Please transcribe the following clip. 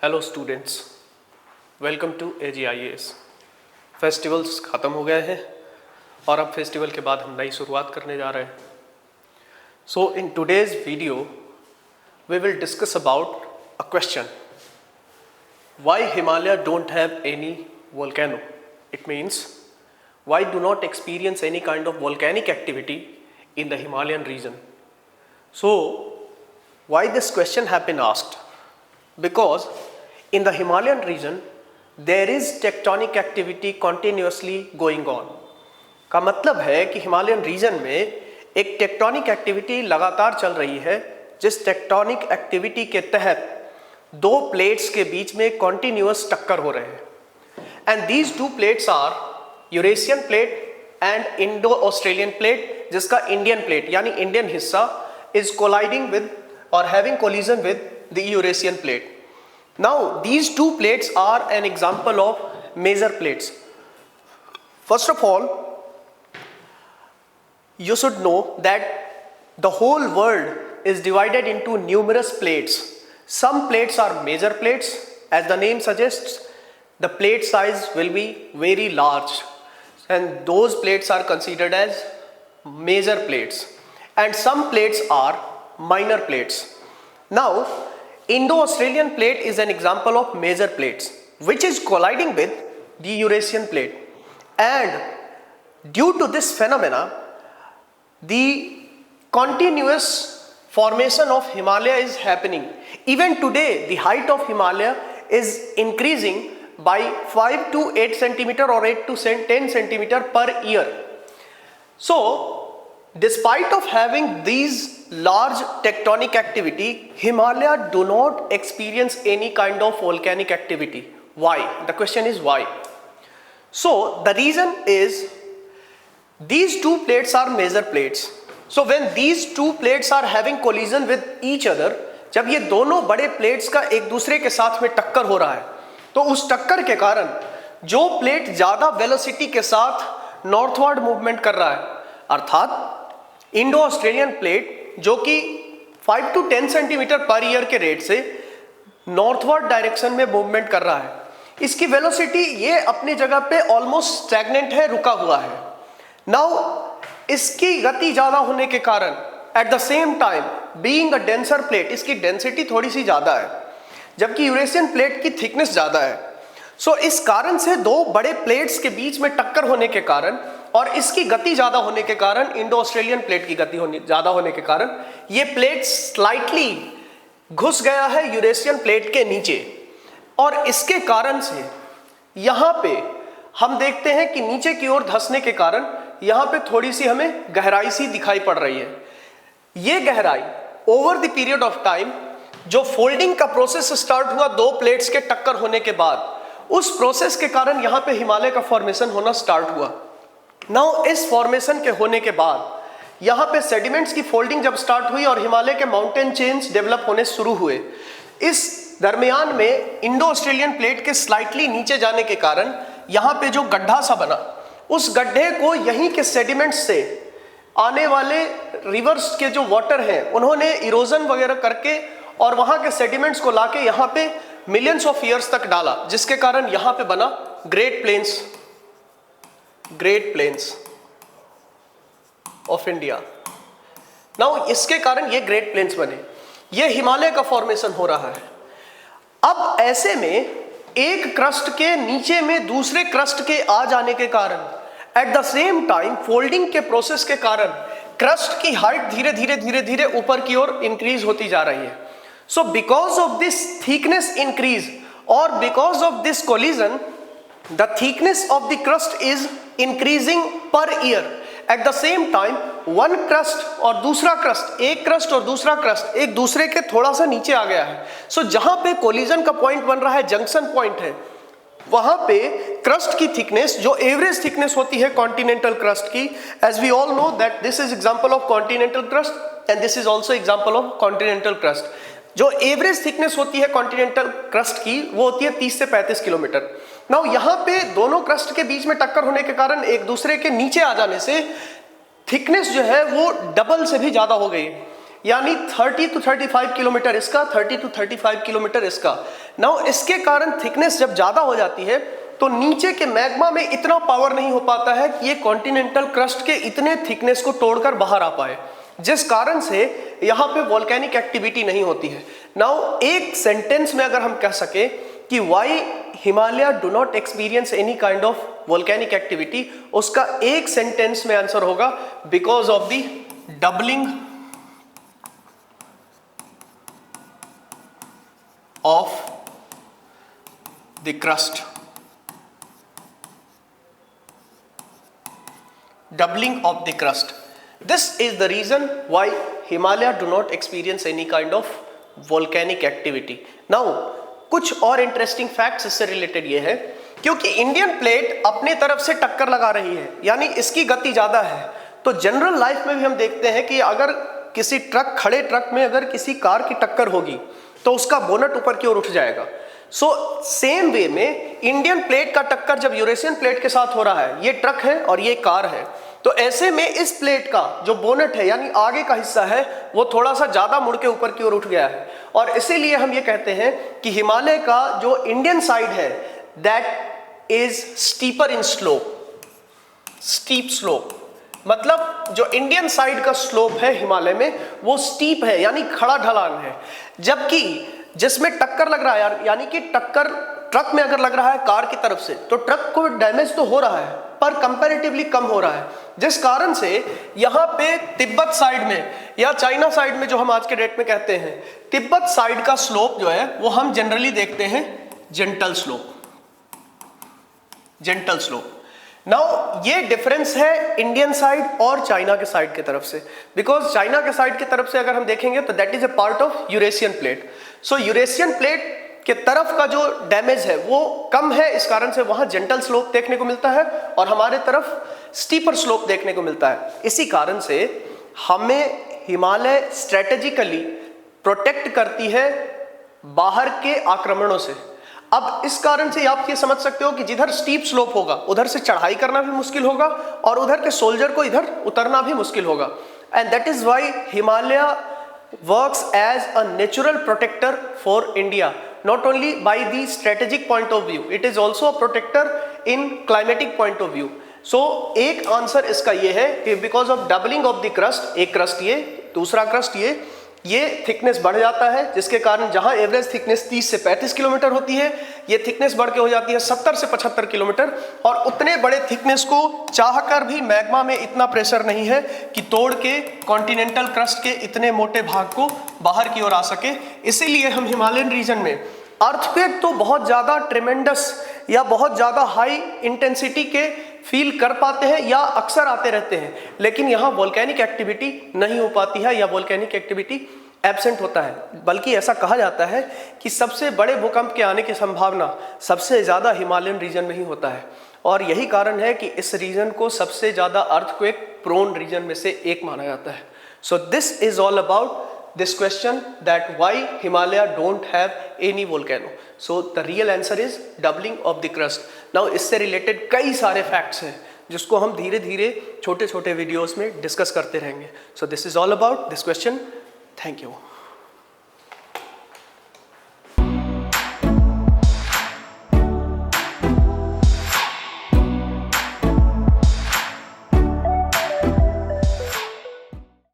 Hello students, welcome to AGIAS। Festivals ख़त्म हो गए हैं और अब फेस्टिवल के बाद हम नई शुरुआत करने जा रहे हैं। So in today's video we will discuss about a question, why Himalaya don't have any volcano. It means why do not experience any kind of volcanic activity in the Himalayan region. So why this question have been asked? Because in the Himalayan region there is tectonic activity continuously going on. का मतलब है कि Himalayan reason में एक tectonic activity लगातार चल रही है, जिस टेक्टोनिक एक्टिविटी के तहत दो प्लेट्स के बीच में कॉन्टिन्यूअस टक्कर हो रहे हैं। And these two plates are Eurasian plate and Indo Australian plate, जिसका इंडियन प्लेट यानी इंडियन हिस्सा इज कोलाइडिंग विद और having collision with the Eurasian plate. Now these two plates are an example of major plates. First of all, you should know that the whole world is divided into numerous plates. Some plates are major plates. As the name suggests, the plate size will be very large, and those plates are considered as major plates, and some plates are minor plates. Now Indo-Australian plate is an example of major plates which is colliding with the Eurasian plate, and due to this phenomena the continuous formation of Himalaya is happening. Even today the height of Himalaya is increasing by 5 to 8 centimeter or 8 to 10 centimeter per year. So despite of having these large tectonic activity, Himalaya do not experience any kind of volcanic activity. Why? The question is why. So the reason is these two plates are major plates. So when these two plates are having collision with each other, जब ये दोनों बड़े plates का एक दूसरे के साथ में टक्कर हो रहा है, तो उस टक्कर के कारण जो प्लेट ज्यादा वेलोसिटी के साथ नॉर्थवर्ड मूवमेंट कर रहा है, अर्थात इंडो ऑस्ट्रेलियन प्लेट जो कि 5 to 10 सेंटीमीटर पर ईयर के रेट से नॉर्थवर्ड डायरेक्शन में मूवमेंट कर रहा है, इसकी वेलोसिटी ये अपनी जगह पे ऑलमोस्ट स्टैग्नेंट है, रुका हुआ है। नाउ इसकी गति ज्यादा होने के कारण eight the same time being a denser plate, इसकी डेंसिटी थोड़ी सी ज्यादा है, जबकि यूरेशियन प्लेट की थिकनेस ज्यादा है। सो इस कारण से दो बड़े प्लेट्स के बीच में टक्कर होने के कारण और इसकी गति ज्यादा होने के कारण, इंडो ऑस्ट्रेलियन प्लेट की गति ज्यादा होने के कारण ये प्लेट स्लाइटली घुस गया है यूरेशियन प्लेट के नीचे, और इसके कारण से यहां पे हम देखते हैं कि नीचे की ओर धंसने के कारण यहां पे थोड़ी सी हमें गहराई सी दिखाई पड़ रही है। ये गहराई over the period of time, जो फोल्डिंग का प्रोसेस स्टार्ट हुआ दो प्लेट्स के टक्कर होने के बाद, उस प्रोसेस के कारण यहां पे हिमालय का फॉर्मेशन होना स्टार्ट हुआ। नाउ इस फॉर्मेशन के होने के बाद यहां पे सेडिमेंट्स की फोल्डिंग जब स्टार्ट हुई और हिमालय के माउंटेन चेन्स डेवलप होने शुरू हुए, इस दरमियान में इंडो ऑस्ट्रेलियन प्लेट के स्लाइटली नीचे जाने के कारण यहां पे जो गड्ढा सा बना, उस गड्ढे को यहीं के सेडिमेंट्स से आने वाले रिवर्स के जो वाटर हैं उन्होंने इरोजन वगैरह करके और वहां के सेडिमेंट्स को लाके यहां पे मिलियंस ऑफ ईयर्स तक डाला, जिसके कारण यहां पे बना great plains of India. Now इसके कारण ये ग्रेट प्लेन्स बने, ये हिमालय का फॉर्मेशन हो रहा है। अब ऐसे में एक क्रस्ट के नीचे में दूसरे क्रस्ट के आ जाने के कारण, eight the same time folding के प्रोसेस के कारण क्रस्ट की हाइट धीरे धीरे ऊपर की ओर इंक्रीज होती जा रही है। So because of this thickness increase और because of this collision, the thickness of the crust is increasing per year. At the same time one crust और दूसरा क्रस्ट, एक क्रस्ट और दूसरा क्रस्ट एक दूसरे के थोड़ा सा नीचे आ गया है। सो जहां पे कोलिजन का पॉइंट बन रहा है, जंक्शन पॉइंट है, वहां पे क्रस्ट की थिकनेस, जो एवरेज थिकनेस होती है कॉन्टिनेंटल क्रस्ट की, as we all know that this is example of continental crust and this is also example of continental crust. जो एवरेज थिकनेस होती है कॉन्टिनेंटल क्रस्ट की, वो होती है 30 से 35 किलोमीटर। नाउ यहाँ पे दोनों क्रस्ट के बीच में टक्कर होने के कारण एक दूसरे के नीचे आ जाने से थिकनेस जो है वो डबल से भी ज्यादा हो गई। यानी 30 to 35 किलोमीटर इसका, 30 to 35 किलोमीटर इसका। नाउ इसके कारण थिकनेस जब ज़्यादा हो जाती है तो नीचे के मैग्मा में इतना पावर नहीं हो पाता है कि ये कॉन्टिनेंटल क्रस्ट के इतने थिकनेस को तोड़कर बाहर आ पाए, जिस कारण से यहाँ पे वोल्केनिक एक्टिविटी नहीं होती है। नाउ एक सेंटेंस में अगर हम कह सके कि why Himalaya do not experience any kind of volcanic activity, उसका एक सेंटेंस में आंसर होगा because of the doubling of the crust. Doubling of the crust. This is the reason why Himalaya do not experience any kind of volcanic activity. Now, कुछ और interesting facts इससे related ये है, क्योंकि Indian plate अपने तरफ से टक्कर लगा रही है, यानी इसकी गति ज़्यादा है, तो जनरल लाइफ में भी हम देखते हैं कि अगर किसी ट्रक, खड़े ट्रक में अगर किसी कार की टक्कर होगी तो उसका बोनट ऊपर की ओर उठ जाएगा। सो सेम वे में इंडियन प्लेट का टक्कर जब यूरेशियन प्लेट के साथ हो रहा है, ये ट्रक है और ये कार है, तो ऐसे में इस प्लेट का जो बोनट है यानी आगे का हिस्सा है वो थोड़ा सा ज्यादा मुड़ के ऊपर की ओर उठ गया है, और इसीलिए हम ये कहते हैं कि हिमालय का जो इंडियन साइड है that is steeper in slope. Steep slope मतलब जो इंडियन साइड का स्लोप है हिमालय में वो स्टीप है, यानी खड़ा ढलान है, जबकि जिसमें टक्कर लग रहा है यानी कि टक्कर ट्रक में अगर लग रहा है कार की तरफ से तो ट्रक को डैमेज तो हो रहा है पर कंपैरेटिवली कम हो रहा है, जिस कारण से यहाँ पे तिब्बत साइड में या चाइना साइड में जो हम आज के डेट में कहते हैं, तिब्बत साइड का स्लोप जो है वो हम जनरली देखते हैं gentle slope. Gentle slope. Now ये डिफरेंस है इंडियन साइड और चाइना के साइड की तरफ से, बिकॉज चाइना के साइड की तरफ से अगर हम देखेंगे तो that is a part of Eurasian plate. So Eurasian plate के तरफ का जो डैमेज है वो कम है, इस कारण से वहां जेंटल स्लोप देखने को मिलता है और हमारे तरफ स्टीपर स्लोप देखने को मिलता है। इसी कारण से हमें हिमालय स्ट्रेटेजिकली प्रोटेक्ट करती है बाहर के आक्रमणों से। अब इस कारण से आप ये समझ सकते हो कि जिधर स्टीप स्लोप होगा उधर से चढ़ाई करना भी मुश्किल होगा और उधर के सोल्जर को इधर उतरना भी मुश्किल होगा, and that is why Himalaya works as a natural protector for India, not only by the strategic point of view, it is also a protector in climatic point of view. So एक answer इसका ये है कि because of doubling of the crust, एक crust ये, दूसरा crust ये thickness बढ़ जाता है, जिसके कारण जहां एवरेज थिकनेस 30 से 35 किलोमीटर होती है, ये थिकनेस बढ़ के हो जाती है 70 से 75 किलोमीटर, और उतने बड़े थिकनेस को चाहकर भी मैग्मा में इतना प्रेशर नहीं है कि तोड़ के कॉन्टिनेंटल क्रस्ट के इतने मोटे भाग को बाहर की ओर आ सके। इसीलिए हम हिमालयन रीजन में अर्थक्वेक तो बहुत ज़्यादा ट्रेमेंडस या बहुत ज़्यादा हाई इंटेंसिटी के फील कर पाते हैं या अक्सर आते रहते हैं, लेकिन यहाँ वोल्केनिक एक्टिविटी नहीं हो पाती है या वोल्केनिक एक्टिविटी एब्सेंट होता है। बल्कि ऐसा कहा जाता है कि सबसे बड़े भूकंप के आने की संभावना सबसे ज़्यादा हिमालयन रीजन में ही होता है, और यही कारण है कि इस रीजन को सबसे ज़्यादा अर्थक्वेक प्रोन रीजन में से एक माना जाता है। So this is all about this question that why Himalaya don't have any volcano. So the real answer is doubling of the crust. Now इससे related कई सारे facts हैं जिसको हम धीरे धीरे छोटे छोटे वीडियोस में डिस्कस करते रहेंगे. So this is all about this question. Thank you.